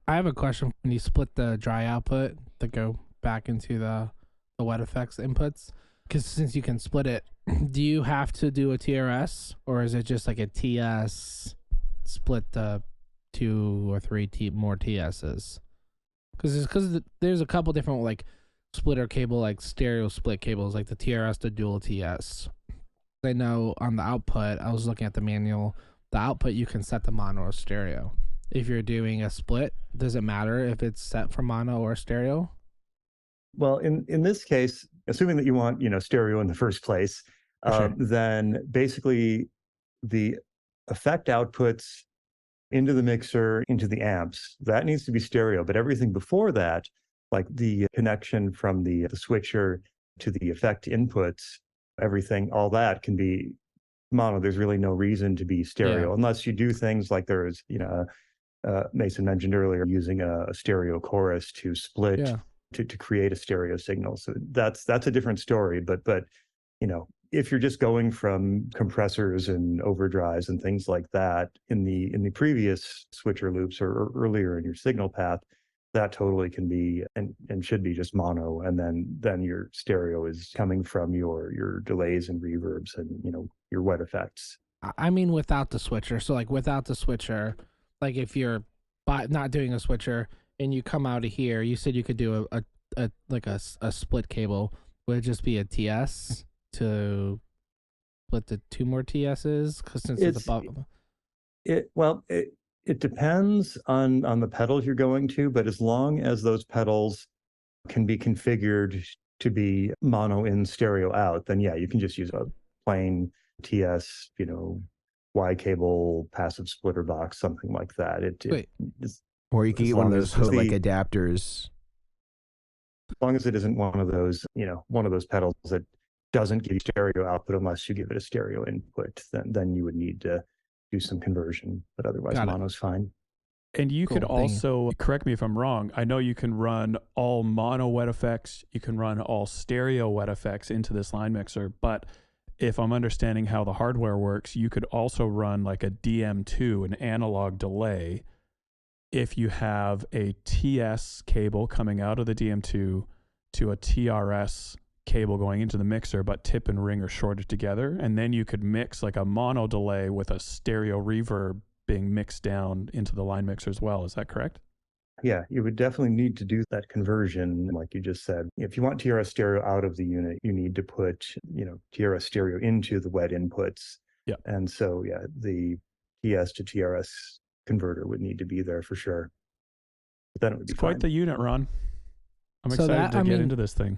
I have a question. When you split the dry output to go back into the wet effects inputs, because since you can split it, do you have to do a TRS or is it just like a TS split the two or three more TSs? Because there's a couple different like splitter cable, like stereo split cables, like the TRS to dual TS. I know on the output, I was looking at the manual, the output you can set the mono or stereo. If you're doing a split, does it matter if it's set for mono or stereo? Well, in this case, assuming that you want, stereo in the first place, For sure. then basically the effect outputs into the mixer, into the amps, that needs to be stereo. But everything before that, like the connection from the switcher to the effect inputs, everything, all that can be mono. There's really no reason to be Yeah. stereo unless you do things like there's, Mason mentioned earlier, using a stereo chorus to split Yeah. to create a stereo signal. So that's a different story. But if you're just going from compressors and overdrives and things like that in the previous switcher loops or earlier in your signal path, that totally can be and should be just mono, and then your stereo is coming from your delays and reverbs and your wet effects. I mean, without the switcher. So, like, without the switcher, like, if you're not doing a switcher and you come out of here, you said you could do a split cable. Would it just be a TS to split the two more TSs? Because since it's It's above. it depends on the pedals you're going to, but as long as those pedals can be configured to be mono in, stereo out, then yeah, you can just use a plain TS, Y cable passive splitter box, something like that. Wait, Or you can as get one of long those as like adapters. as long as it isn't one of those pedals that doesn't give you stereo output unless you give it a stereo input, then you would need to do some conversion, but otherwise got it. mono's fine. And you could Cool, thank you. also, correct me if I'm wrong, I know you can run all mono wet effects, you can run all stereo wet effects into this line mixer, but if I'm understanding how the hardware works, you could also run like a DM2, an analog delay, if you have a TS cable coming out of the DM2 to a TRS cable going into the mixer, but tip and ring are shorted together. And then you could mix like a mono delay with a stereo reverb being mixed down into the line mixer as well. Is that correct? Yeah, you would definitely need to do that conversion, like you just said. If you want TRS stereo out of the unit, you need to put, TRS stereo into the wet inputs. Yeah. And so, yeah, the TS to TRS converter would need to be there for sure. But then it would be It's quite fine. the unit, Ron. I'm So excited that- to I get mean- into this thing.